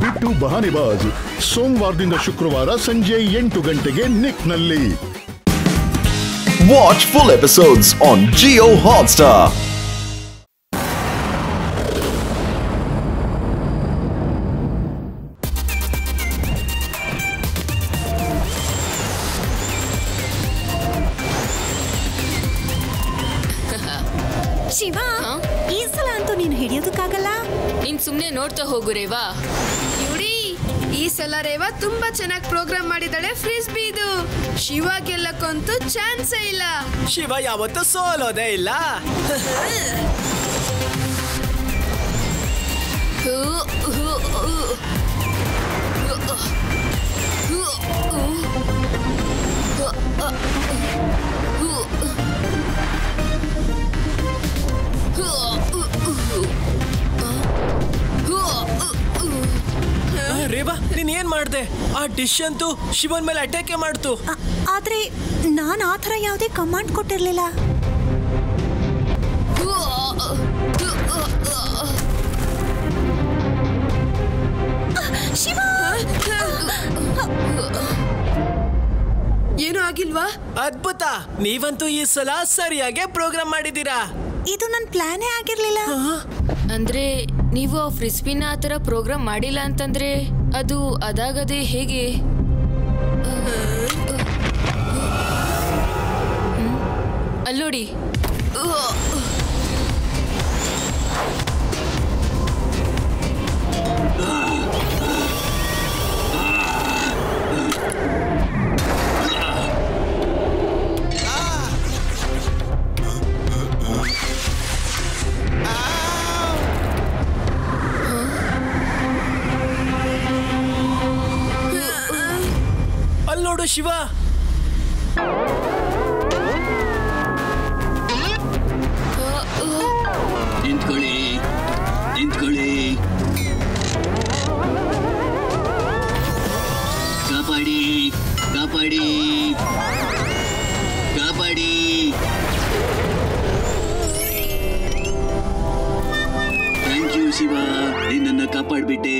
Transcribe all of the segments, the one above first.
ಬಿಟ್ಟು ಬಹಾನಿಬಾಜ್ ಸೋಮವಾರದಿಂದ ಶುಕ್ರವಾರ ಸಂಜೆ 8 ಗಂಟೆಗೆ ನಿಕ್ನಲ್ಲಿ. Watch full episodes on Jio Hotstar. Shiva, ಈ ಸಲ ಅಂತೂ ನೀನು ಹಿಡಿಯೋದಕ್ಕಾಗಲ್ಲ. ನೀನ್ ಸುಮ್ನೆ ನೋಡ್ತಾ ಹೋಗು ರೇವಾ. ಇವ್ರಿ ಈ ಸಲ ರೇವಾ ತುಂಬಾ ಚೆನ್ನಾಗಿ ಪ್ರೋಗ್ರಾಮ್ ಮಾಡಿದಾಳೆ. ಫ್ರಿಸ್ಬಿ ಇದು ಶಿವ ಗೆಲ್ಲಕ್ಕಂತೂ ಚಾನ್ಸೇ ಇಲ್ಲ. ಶಿವ ಯಾವತ್ತೂ ಸೋಲೋದೇ ಇಲ್ಲ. ರೇವಾ, ನೀನ್ ಏನ್ ಮಾಡ್ದೆ? ಆ ಡಿಶ್ ಅಂತೂ ಶಿವನ್ ಮೇಲೆ ಅಟ್ಯಾಕೆ ಮಾಡ್ತು. ಆದ್ರೆ ನಾನು ಆ ಥರ ಯಾವುದೇ ಕಮಾಂಡ್ ಕೊಟ್ಟಿರ್ಲಿಲ್ಲ. ಶಿವ, ಏನೂ ಆಗಿಲ್ವಾ? ಅದ್ಭುತ, ನೀವಂತೂ ಈ ಸಲ ಸರಿಯಾಗಿ ಪ್ರೋಗ್ರಾಮ್ ಮಾಡಿದೀರಾ. ಇದು ನನ್ನ ಪ್ಲಾನೇ ಆಗಿರ್ಲಿಲ್ಲ. ಅಂದ್ರೆ ನೀವು ಆ ಫ್ರಿಸ್ಬಿನ ಆ ಥರ ಪ್ರೋಗ್ರಾಮ್ ಮಾಡಿಲ್ಲ ಅಂತಂದ್ರೆ ಅದು ಅದಾಗದೆ ಹೇಗೆ? ಅಲ್ಲೋಡಿ, ನೋಡು ಶಿವ. ನಿಂತ್ಕೊಳ್ಳಿ, ನಿಂತ್ಕೊಳ್ಳಿ. ಕಾಪಾಡಿ, ಕಾಪಾಡಿ, ಕಾಪಾಡಿ. ಥ್ಯಾಂಕ್ ಯು ಶಿವ, ನಿನ್ನನ್ನು ಕಾಪಾಡ್ಬಿಟ್ಟೆ.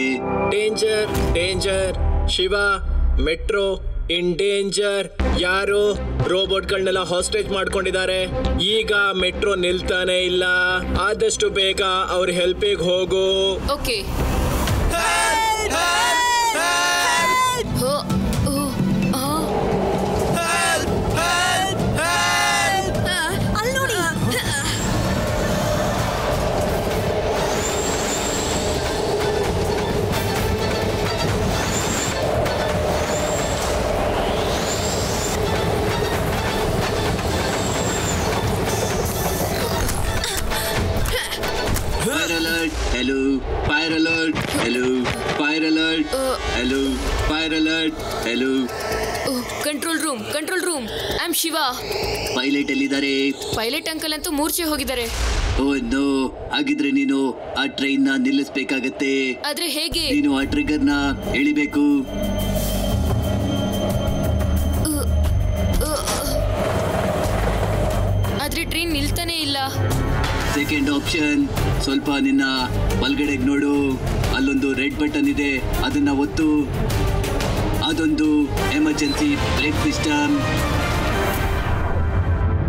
Danger, danger. Shiva, metro in danger. ಯಾರು ರೋಬೋಟ್ಗಳನ್ನೆಲ್ಲ ಹಾಸ್ಟೇಜ್ ಮಾಡ್ಕೊಂಡಿದ್ದಾರೆ. ಈಗ ಮೆಟ್ರೋ ನಿಲ್ತಾನೆ ಇಲ್ಲ. ಆದಷ್ಟು ಬೇಗ ಅವ್ರ ಹೆಲ್ಪಿಗೆ ಹೋಗು. Okay. Fire alert, hello. Fire alert, hello. Fire alert, hello. Fire alert, hello. Control room, control room. I am Shiva. Pilot ಎಲ್ಲಿದ್ದಾರೆ? ಪೈಲಟ್ ಅಂಕಲ್ ಅಂತೂ ಮೂರ್ಛೆ ಹೋಗಿದ್ದಾರೆ. ಓ ನೋ, ಹಾಗಿದ್ರೆ ನೀನು ಆ ಟ್ರೈನ್ ನ ನಿಲ್ಲಿಸಬೇಕಾಗತ್ತೆ. ಆದ್ರೆ ಹೇಗೆ? ನೀನು ಆ ಟ್ರಿಗರ್ ನ ಎಳಿಬೇಕು. ಆದ್ರೆ ಟ್ರೈನ್ ನಿಲ್ತಾನೆ ಇಲ್ಲ. ಸೆಕೆಂಡ್ ಆಪ್ಷನ್, ಸ್ವಲ್ಪ ನಿನ್ನ ಬಲ್ಗಡೆಗೆ ನೋಡು. ಅಲ್ಲೊಂದು ರೆಡ್ ಬಟನ್ ಇದೆ, ಅದನ್ನ ಒತ್ತು. ಅದೊಂದು emergency break system.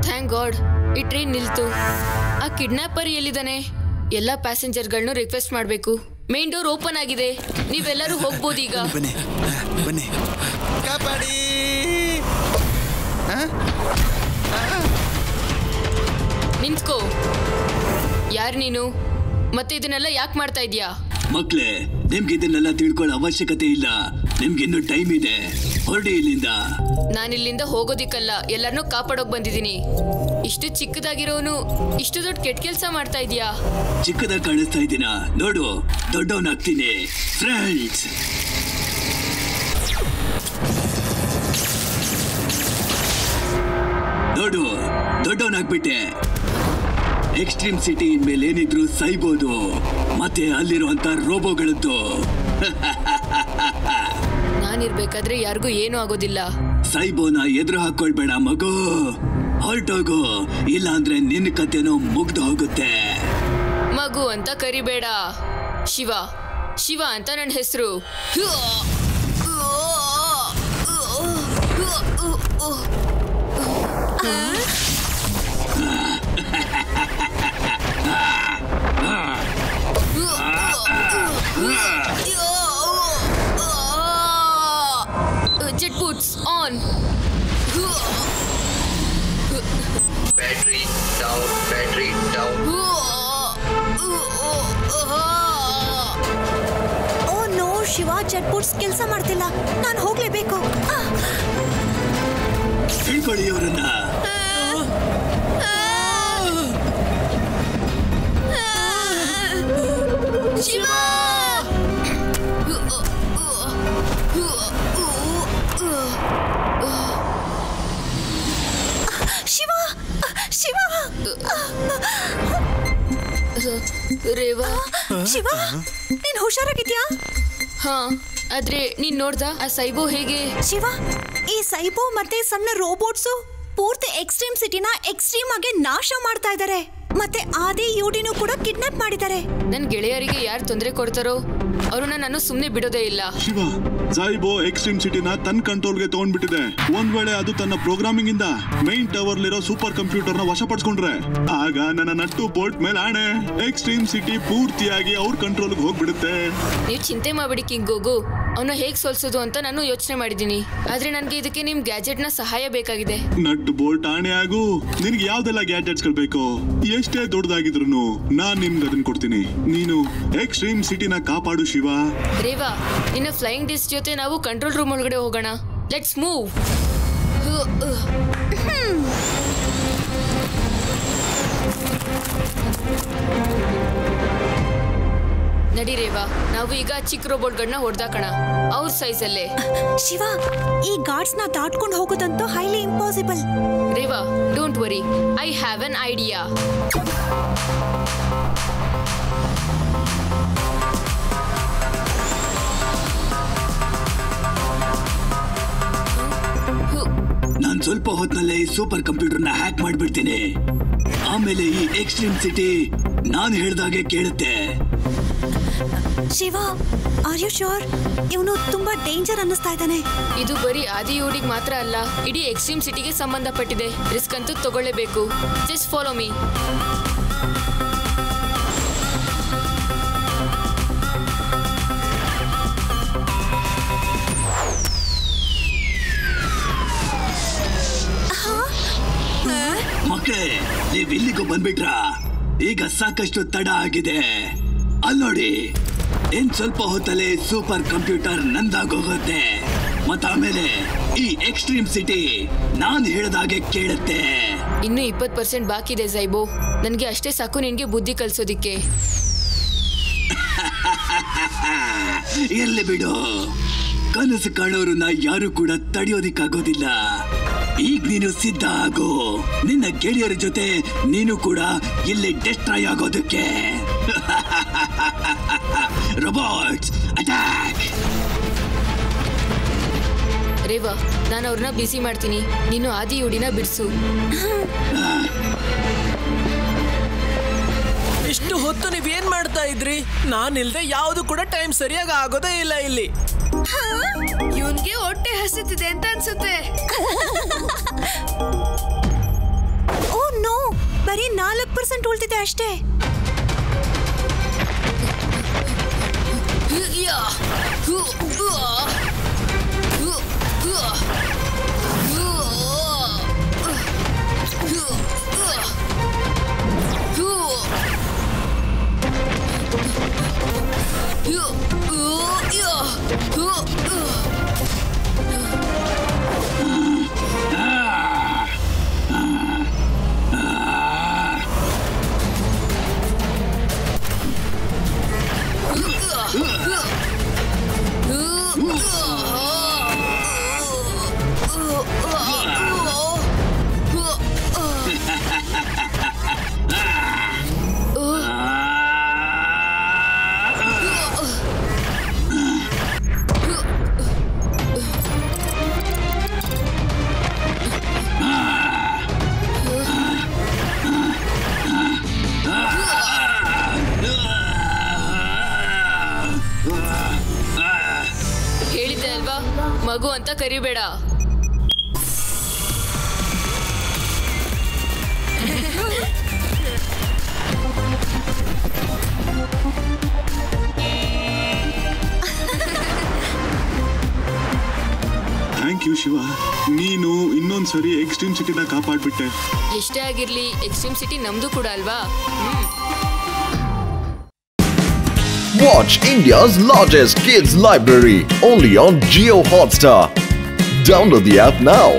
Thank god, ಈ ಟ್ರೈನ್ ನಿಲ್ತು. ಆ ಕಿಡ್ನಾಪರ್ ಎಲ್ಲಿದ್ದಾನೆ? ಎಲ್ಲ ಪ್ಯಾಸೆಂಜರ್ಗಳನ್ನು ರಿಕ್ವೆಸ್ಟ್ ಮಾಡಬೇಕು. ಮೇನ್ ಡೋರ್ ಓಪನ್ ಆಗಿದೆ, ನೀವೆಲ್ಲರೂ ಹೋಗ್ಬೋದು ಈಗ. ಬನ್ನಿ ಬನ್ನಿ. ಕಾಪಾಡಿ. ನಿಂತ್ಕೋ. ಯಾರು ನೀನು? ಮತ್ತೆ ಇದನ್ನೆಲ್ಲ ಯಾಕೆ ಮಾಡ್ತಾ ಇದೀಯಾ? ಮಕ್ಳೇ, ನಿಮ್ಗೆ ಇದನ್ನೆಲ್ಲ ತಿಳ್ಕೊಳ್ಳೋ ಅವಶ್ಯಕತೆ ಇಲ್ಲ. ನಿಮ್ಗೆ ಇನ್ನೂ ಟೈಮ್ ಇದೆ. ಹೊರಡಿ ಇಲ್ಲಿಂದ. ನಾನಿಲ್ಲಿಂದ ಹೋಗೋದಿಕ್ಕಲ್ಲ, ಎಲ್ಲರನ್ನೂ ಕಾಪಾಡೋಕ್ ಬಂದಿದ್ದೀನಿ. ಇಷ್ಟು ಚಿಕ್ಕದಾಗಿರೋನು ಇಷ್ಟು ದೊಡ್ಡ ಕೆಟ್ಟ ಕೆಲಸ ಮಾಡ್ತಾ ಇದೀಯಾ? ಚಿಕ್ಕದಾಗಿ ಕಾಣಿಸ್ತಾ ಇದ್ದೀನ? ನೋಡು, ದೊಡ್ಡವನಾಗ್ತೀನಿ. ಫ್ರೆಂಡ್ಸ್, ನೋಡು, ದೊಡ್ಡವನಾಗ್ಬಿಟ್ಟೆ. ಎಕ್ಸ್ಟ್ರೀಮ್ ಸಿಟಿ ಇನ್ಮೇಲೆ ಏನಿದ್ರು ಸಾಯ್ಬೋದು. ಮತ್ತೆ ಅಲ್ಲಿರುವಂತ ರೋಬೋಗಳದ್ದು. ನಾನಿರ್ಬೇಕಾದ್ರೆ ಯಾರಿಗೂ ಏನೂ ಆಗೋದಿಲ್ಲ. ಸೈಬೋನ ಎದುರು ಹಾಕೊಳ್ಬೇಡ ಮಗು. ಹೊರಟೋಗು, ಇಲ್ಲ ಅಂದ್ರೆ ನಿನ್ನ ಕತೆನೋ ಮುಗ್ದು ಹೋಗುತ್ತೆ. ಮಗು ಅಂತ ಕರಿಬೇಡ ಶಿವ. ಶಿವ ಅಂತ ನನ್ನ ಹೆಸರು. Jet boots on. Battery down, battery down. Oh no Shiva, jet boots ಕೆಲಸ ಮಾಡ್ತಿಲ್ಲ. ನಾನು ಹೋಗ್ಲೇಬೇಕು. ತಿಳ್ಕೊಳ್ಳಿ ಅವರನ್ನ. ಶಿವ ಶಿವ ಶಿವ ರೇವಾ, ಶಿವ, ನೀನ್ ಹುಷಾರಾಗಿದ್ಯಾ? ಹಾ, ಆದ್ರೆ ನೀನ್ ನೋಡ್ದ ಆ ಸೈಬೋ ಹೇಗೆ? ಶಿವ, ಈ ಸೈಬೋ ಮತ್ತೆ ಸಣ್ಣ ರೋಬೋಟ್ಸು ಪೂರ್ತಿ ಎಕ್ಸ್ಟ್ರೀಮ್ ಸಿಟಿನ ಎಕ್ಸ್ಟ್ರೀಮ್ ಆಗಿ ನಾಶ ಮಾಡ್ತಾ ಇದ್ದಾರೆ. ಮತ್ತೆ ಆದಿ ಯುಡಿನೂ ಕೂಡ ಕಿಡ್ನಾಪ್ ಮಾಡಿದ್ದಾರೆ. ನನ್ ಗೆಳೆಯರಿಗೆ ಯಾರು ತೊಂದರೆ ಕೊಡ್ತಾರೋ ಅವ್ರನ್ನ ನಾನು ಸುಮ್ನೆ ಬಿಡೋದೇ ಇಲ್ಲ. ಶಿವ, ಸೈಬೋ ಎಕ್ಸ್ಟ್ರೀಮ್ ಸಿಟಿನ ತನ್ನ ಕಂಟ್ರೋಲ್ಗೆ ತಗೊಂಡ್ಬಿಟ್ಟಿದೆ. ಒಂದ್ ವೇಳೆ ಅದು ತನ್ನ ಪ್ರೋಗ್ರಾಮಿಂಗ್ ಇಂದ ಮೈನ್ ಟವರ್ ಲಿರೋ ಸೂಪರ್ ಕಂಪ್ಯೂಟರ್ ನ ವಶಪಡಿಸ್ಕೊಂಡ್ರೆ ಆಗ ನನ್ನ ನಟ್ಟು ಬೋಲ್ಟ್ ಮೇಲೆ ಆಣೆ, ಎಕ್ಸ್ಟ್ರೀಮ್ ಸಿಟಿ ಪೂರ್ತಿಯಾಗಿ ಅವ್ರ ಕಂಟ್ರೋಲ್ಗೆ ಹೋಗ್ಬಿಡುತ್ತೆ. ನೀವ್ ಚಿಂತೆ ಮಾಡ್ಬಿಡಿ ಕಿಂಗ್ ಗೋಗು. ಅವನ್ನ ಹೇಗ್ ಸೋಲ್ಸೋದು ಅಂತ ನಾನು ಯೋಚನೆ ಮಾಡಿದೀನಿ. ಆದ್ರೆ ನನ್ಗೆ ಇದಕ್ಕೆ ನಿಮ್ ಗ್ಯಾಜೆಟ್ ನ ಸಹಾಯ ಬೇಕಾಗಿದೆ. ನಟ್ಟು ಬೋಲ್ಟ್ ಆಣೆ ಆಗು. ನಿನ್ಗೆ ಯಾವ್ದೆಲ್ಲ ಗ್ಯಾಜೆಟ್ಸ್ ಗಳು ಬೇಕು, ಎಷ್ಟೇ ದೊಡ್ಡದಾಗಿದ್ರು ನಾನ್ ನಿಮ್ಗೆ ಅದನ್ನ ಕೊಡ್ತೀನಿ. ನೀನು ಎಕ್ಸ್ಟ್ರೀಮ್ ಸಿಟಿನ ಕಾಪಾಡು ಶಿವ. ರೇವಾ, ನಿನ್ನ ಫ್ಲೈಯಿಂಗ್ ಡಿಸ್ಕ್ ಜೊತೆ ನಾವು ಕಂಟ್ರೋಲ್ ರೂಮ್ ಒಳಗಡೆ ಹೋಗೋಣ. Let's move. ನಡಿ ರೇವಾ, ನಾವು ಈಗ ಚಿಕ್ಕ ರೋಬೋಟ್ಗಳನ್ನ ಹೊಡೆದಾಕೋಣ ಅವ್ರ ಸೈಜ್ ಅಲ್ಲೇ. ಶಿವ, ಈ ಗಾರ್ಡ್ಸ್ ನ ದಾಟ್ಕೊಂಡು ಹೋಗೋದಂತೂ highly impossible. Reva, don't worry, I have an idea. ನಾನ್ ಸ್ವಲ್ಪ ಹೊತ್ತಲ್ಲೇ ಈ ಸೂಪರ್ ಕಂಪ್ಯೂಟರ್ನ ಹ್ಯಾಕ್ ಮಾಡ್ಬಿಡ್ತೀನಿ. ಆಮೇಲೆ ಈ ಎಕ್ಸ್ಟ್ರೀಮ್ ಸಿಟಿ ನಾನು ಹೇಳ್ದಾಗೆ ಕೇಳುತ್ತೆ. Shiva, are you sure? ಇವನು ತುಂಬಾ ಡೇಂಜರ್ ಅನ್ನಿಸ್ತಾ ಇದ್ದಾನೆ. ಇದು ಬರೀ ಆದಿ ಯುಡಿಗೆ ಮಾತ್ರ ಅಲ್ಲ, ಇಡೀ ಎಕ್ಸ್ಟ್ರೀಮ್ ಸಿಟಿಗೆ ಸಂಬಂಧಪಟ್ಟಿದೆ. ರಿಸ್ಕ್ ಅಂತೂ ತಗೊಳ್ಳೇಬೇಕು. Just follow me. ಮಕ್ಕಳೇ, ನೀವ್ ಇಲ್ಲಿಗೂ ಬಂದ್ಬಿಟ್ರಾ? ಈಗ ಸಾಕಷ್ಟು ತಡ ಆಗಿದೆ. ಅಲ್ನೋಡಿ, ಇನ್ ಸ್ವಲ್ಪ ಹೊತ್ತಲ್ಲೇ ಸೂಪರ್ ಕಂಪ್ಯೂಟರ್ ನಂದಾಗೋಗುತ್ತೆ. ಮತ್ತ ಆಮೇಲೆ ಈ ಎಕ್ಸ್ಟ್ರೀಮ್ ಸಿಟಿ ನಾನ್ ಹೇಳ್ದಾಗೆ ಕೇಳುತ್ತೆ. ಇನ್ನು 20% ಬಾಕಿ ಇದೆ ಸೈಬೋ. ನನ್ಗೆ ಅಷ್ಟೇ ಸಾಕು ನಿನ್ಗೆ ಬುದ್ಧಿ ಕಲ್ಸೋದಿಕ್ಕೆ. ಇರ್ಲಿ ಬಿಡು, ಕನಸು ಕಾಣೋರನ್ನ ಯಾರು ಕೂಡ ತಡೆಯೋದಿಕ್ಕಾಗೋದಿಲ್ಲ. ಈಗ ನೀನು ಸಿದ್ಧ ಆಗು. ನಿನ್ನ ಗೆಳೆಯರ ಜೊತೆ ನೀನು ಕೂಡ ಇಲ್ಲಿ ಡಿಸ್ಟ್ರಾಯ್ ಆಗೋದಕ್ಕೆ. Robots attack! ರೇವಾ, ನಾನು ಅವ್ರನ್ನ ಬಿಸಿ ಮಾಡ್ತೀನಿ. ನೀನು ಆದಿ ಯುಡಿನ ಬಿಡಿಸು. ಇಷ್ಟು ಹೊತ್ತು ನೀವೇನ್ ಮಾಡ್ತಾ ಇದ್ರಿ? ನಾನಿಲ್ದೆ ಯಾವ್ದು ಕೂಡ ಟೈಮ್ ಸರಿಯಾಗಿ ಆಗೋದೇ ಇಲ್ಲ ಇಲ್ಲಿ. ಇವನ್ಗೆ ಹೊಟ್ಟೆ ಹಸಿತಿದೆ ಅಂತ ಅನ್ಸುತ್ತೆ. ಓ ನೋ, ಬರೀ 4% ಉಳಿದಿದೆ ಅಷ್ಟೇ. ಹೇಳಿದ್ದೆ ಅಲ್ವಾ ಮಗು ಅಂತ ಕರಿಬೇಡ. ಥ್ಯಾಂಕ್ ಯು ಶಿವ, ನೀನು ಇನ್ನೊಂದ್ಸರಿ ಎಕ್ಸ್ಟ್ರೀಮ್ ಸಿಟಿನ ಕಾಪಾಡ್ಬಿಟ್ಟೆ. ಎಷ್ಟೇ ಆಗಿರ್ಲಿ ಎಕ್ಸ್ಟ್ರೀಮ್ ಸಿಟಿ ನಮ್ದು ಕೂಡ ಅಲ್ವಾ. Watch India's largest kids library only on Jio Hotstar. Download the app now.